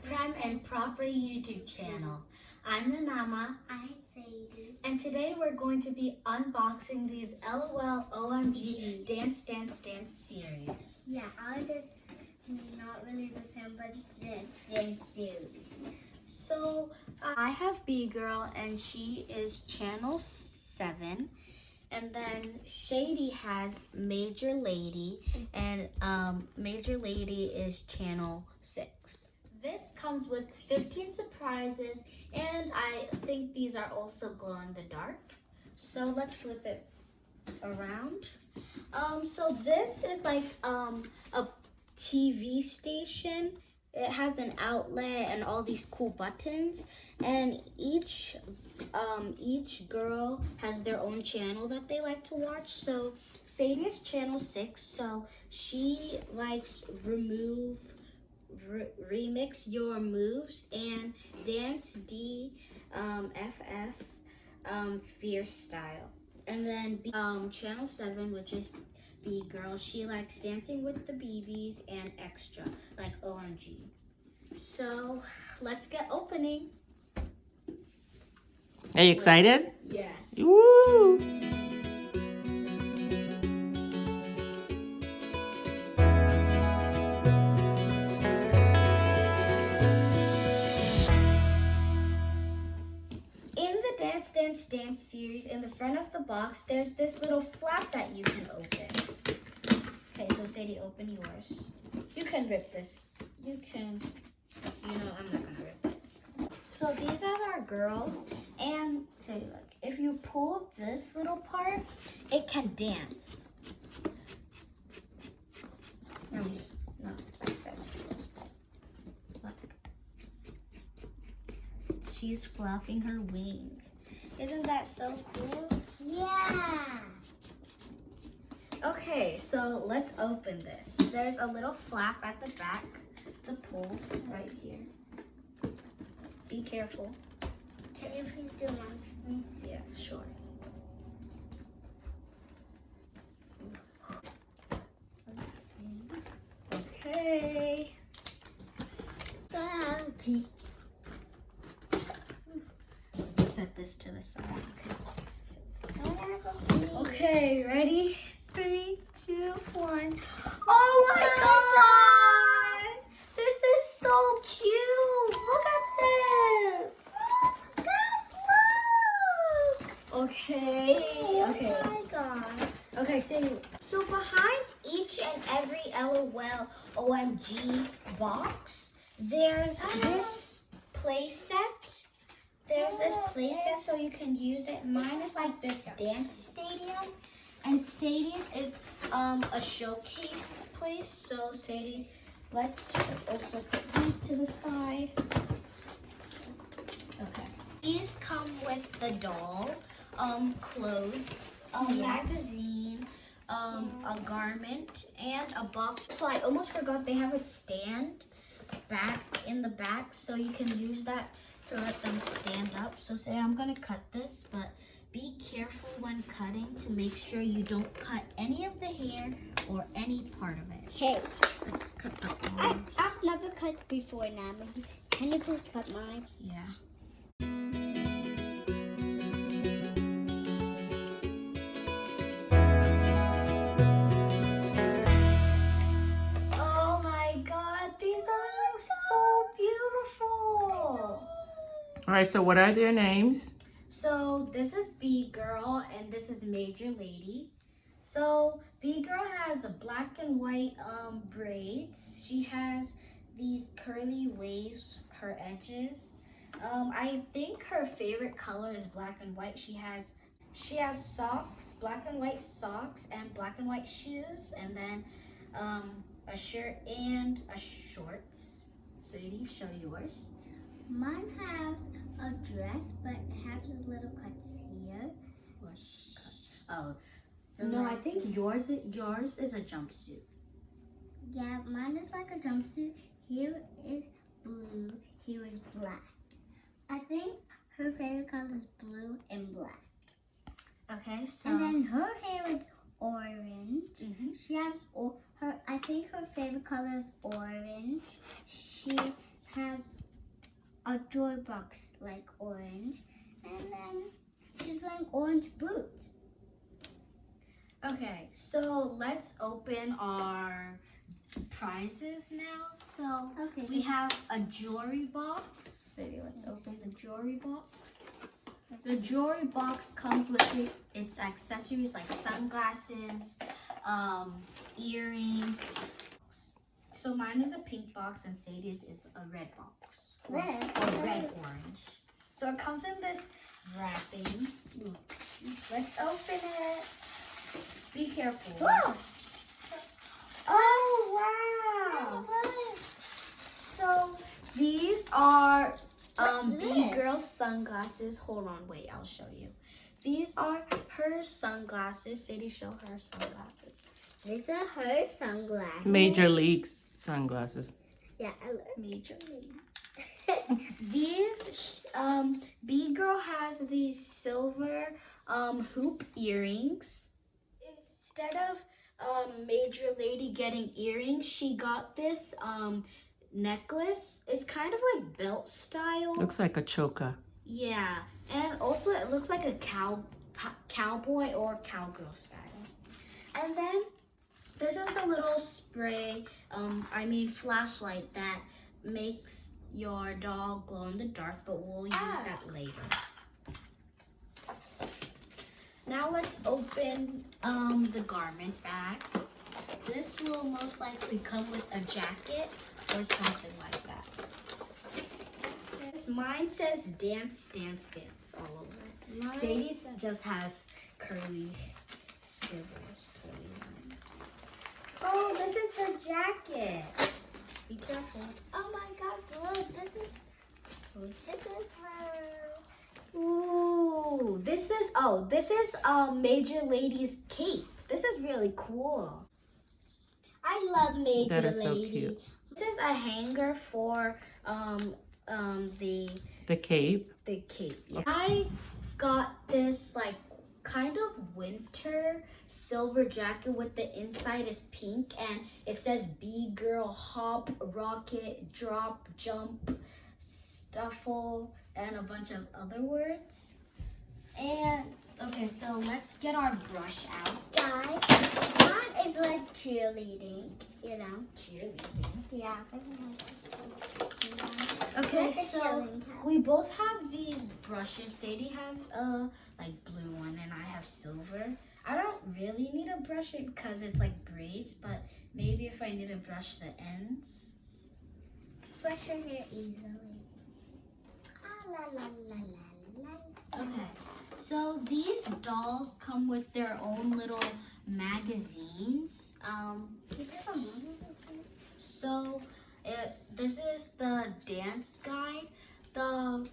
Prem and Proper YouTube channel. I'm Ama. I'm Sadie. And today we're going to be unboxing these LOL OMG Dance series. Yeah, ours is not really the same, but it's dance series. So I have B-gurl and she is channel 7. And then Sadie has Major Lady, and Major Lady is channel 6. This comes with 15 surprises, and I think these are also glow in the dark. So let's flip it around. So this is like a TV station. It has an outlet and all these cool buttons, and each girl has their own channel that they like to watch. So Sadie is channel 6, so she likes remix your moves, and dance FF fierce style. And then channel 7, which is B-gurl, she likes dancing with the BBs and extra like OMG. So let's get opening. Are you excited? Yes. Woo! In the Dance series, in the front of the box, there's this little flap that you can open. Okay, so Sadie, open yours. You can rip this. You can, I'm not gonna rip it. So these are our girls, and Sadie, look, if you pull this little part, it can dance. No, like this. Look. She's flapping her wing. Isn't that so cool? Yeah! Okay, so let's open this. There's a little flap at the back to pull right here. Be careful. Can you please do one for me? Yeah, sure. Okay. So have a peek. Set this to the side. I have a peek. Okay, ready? 3, 2, 1. Oh my god! This is so cute! Look at this! Okay. Oh my god. Okay, so behind each and every LOL OMG box, there's this play set. There's this play set so you can use it. Mine is like this dance stadium, and Sadie's is a showcase place. So Sadie, let's also put these to the side. Okay. These come with the doll, clothes, a magazine, a garment, and a box. So I almost forgot they have a stand back in the back, so you can use that to let them stand up. So say I'm gonna cut this, but be careful when cutting to make sure you don't cut any of the hair or any part of it. Hey, Let's cut the arms. I've never cut before now. Can you please cut mine? Yeah. Oh my god, these are so beautiful. All right, so what are their names? So this is B-gurl and this is Major Lady. So B-gurl has black and white braids. She has these curly waves, her edges. I think her favorite color is black and white. She has socks, black and white socks, and black and white shoes, and then a shirt and a shorts. Sadie, show yours. Mine has a dress, but it has little cuts here. Oh, no, I think yours is a jumpsuit. Yeah, mine is like a jumpsuit. Here is blue, here is black. I think her favorite color is blue and black. Okay, so. And then her hair is orange. Mhm. She has I think her favorite color is orange. has a joy box like orange, and then she's wearing orange boots. Okay, so let's open our prizes now. So Okay, we have a jewelry box. So let's open the jewelry box. The jewelry box comes with its accessories like sunglasses, earrings. So mine is a pink box and Sadie's is a red box. Red? Or red orange. So it comes in this wrapping. Let's open it. Be careful. Whoa! Oh wow! So these are What's B-gurl this? sunglasses. Hold on, wait, I'll show you. These are her sunglasses. Sadie, show her sunglasses. These are her sunglasses. Major League's sunglasses. Yeah, I love Major League. These B-gurl has these silver hoop earrings. Instead of Major Lady getting earrings, she got this necklace. It's kind of like belt style. Looks like a choker. Yeah, and also it looks like a cowboy or cowgirl style. And then this is the little spray, flashlight that makes your doll glow in the dark, but we'll use that later. Now let's open the garment bag. This will most likely come with a jacket or something like that. Mine says dance, dance, dance all over it. Sadie's just has curly scribbles, curly lines. Oh, this is her jacket. Be careful. Oh my god, look, this is her. Ooh, this is Major Lady's cape. This is really cool. I love Major That is so Lady. cute. This is a hanger for The cape. the cape. Yeah. I got this like kind of winter silver jacket with the inside is pink and it says B-gurl, hop, rocket, drop, jump, stuffle, and a bunch of other words. And okay, so let's get our brush out. Guys, mine is like cheerleading, you know? Cheerleading. Yeah. Okay, Like a so cheerleading cap. we both have these brushes. Sadie has a like blue one and I have silver. I don't really need to brush it because it's like braids, but maybe if I need to brush the ends. Brush your hair easily. Ah, la la la la la. Okay, so these dolls come with their own little magazines. So this is the dance guide. The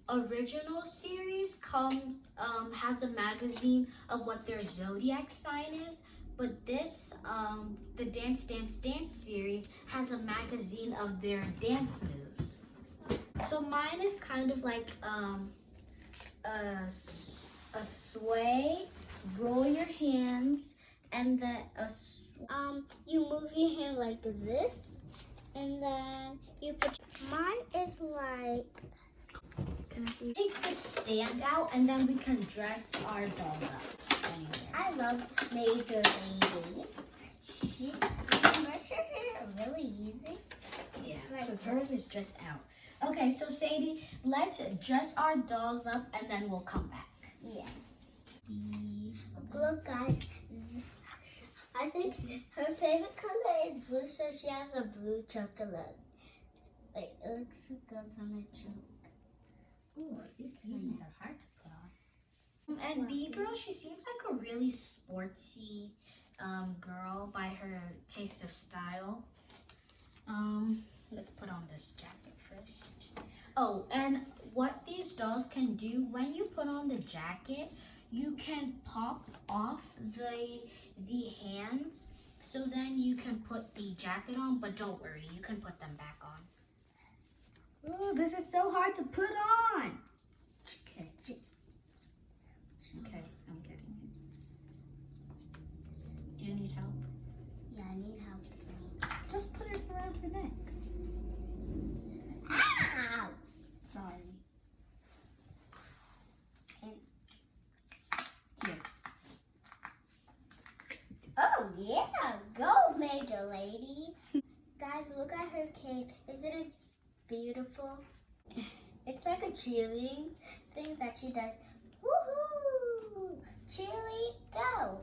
original series has a magazine of what their zodiac sign is, but this the Dance Dance Dance series has a magazine of their dance moves. So mine is kind of like a sway, roll your hands, and then You move your hand like this, and then you put. Mine is like. can I see? Take the stand out, and then we can dress our dolls up anywhere. I love Major Lady. She can brush her hair really easy. Yeah, like- because hers is just out. Okay, so Sadie, let's dress our dolls up, and then we'll come back. Yeah. Look, guys. I think her favorite color is blue, so she has a blue chocolate. Like, it looks good on her choke. Ooh, these earrings are hard to put on. And B-gurl, she seems like a really sportsy girl by her taste of style. Let's put on this jacket first. Oh, and what these dolls can do, when you put on the jacket, you can pop off the hands, so then you can put the jacket on, but don't worry, you can put them back on. Oh, this is so hard to put on. Okay. Okay, I'm getting it. Do you need help? Yeah, I need help. Just put it around her neck. Yeah, go major lady. Guys, look at her cape. Isn't it beautiful? It's like a cheerleading thing that she does. Woohoo! Cheerlead, go!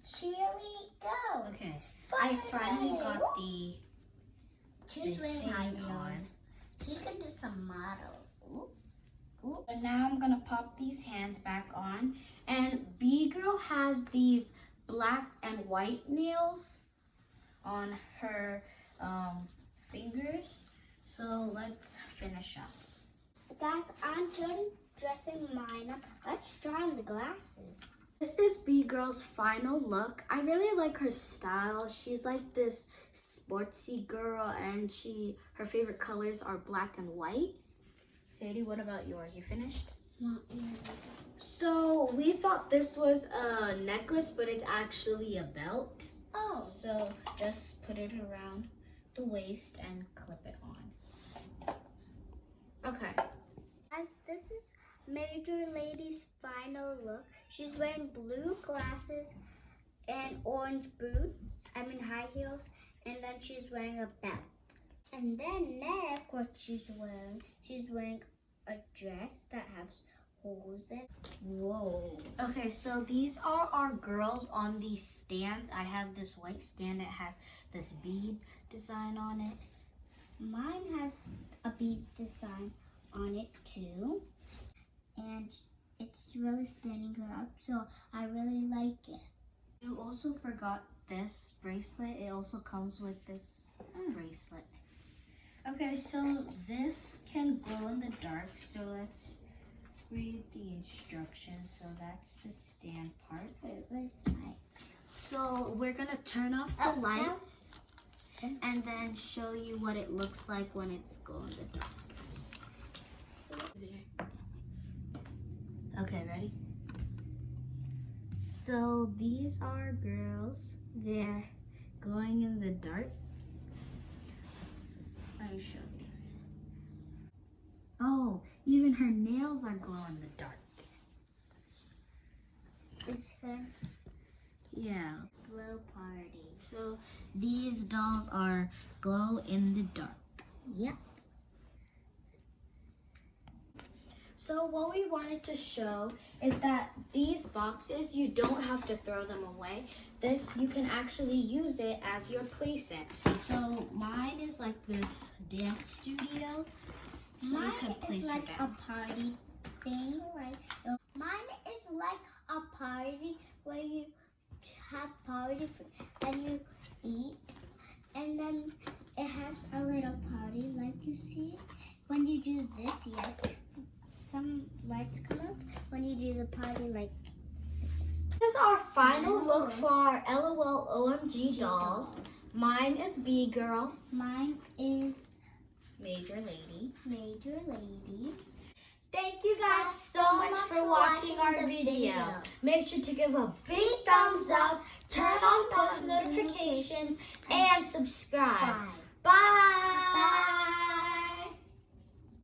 Cheerlead, go! Okay. I finally got the She's the wearing thing high on. heels. She can do some model. Ooh. Ooh. But now I'm gonna pop these hands back on. And B-Girl has these black and white nails on her fingers. So let's finish up. Guys, I'm done dressing mine up. Let's try on the glasses. This is B-Girl's final look. I really like her style. She's like this sportsy girl, and her favorite colors are black and white. Sadie, what about yours? You finished? Not yet. So we thought this was a necklace, but it's actually a belt. Oh. So just put it around the waist and clip it on. Okay. As this is Major Lady's final look, she's wearing blue glasses and orange boots, high heels, and then she's wearing a belt. And then next, what she's wearing a dress that has holes in. Whoa. Okay, so these are our girls on these stands. I have this white stand that has this bead design on it. Mine has a bead design on it too. And it's really standing her up, so I really like it. You also forgot this bracelet. It also comes with this bracelet. Okay, so this can glow in the dark. So let's read the instructions. So that's the stand part. Wait, where's the light? So we're gonna turn off the Oh, lights and then show you what it looks like when it's glow in the dark. There. Okay, ready? So these are girls. They're glowing in the dark. Let me show you. Oh, even her nails are glow in the dark. Is her Yeah. glow party. So these dolls are glow in the dark. Yep. So what we wanted to show is that these boxes, you don't have to throw them away. You can actually use it as your playset. So mine is like this dance studio. So you Mine can place is it like a down. party thing, right? Mine is like a party where you have party and you eat, and then it has a little party like you see. When you do this, yes, some lights come up. When you do the party, like This is our final look for our LOL OMG dolls. Mine is B-Girl, mine is Major Lady. Major Lady. Thank you guys so much for watching our video. Make sure to give a big thumbs up, turn on post notifications, and subscribe. Bye. Bye.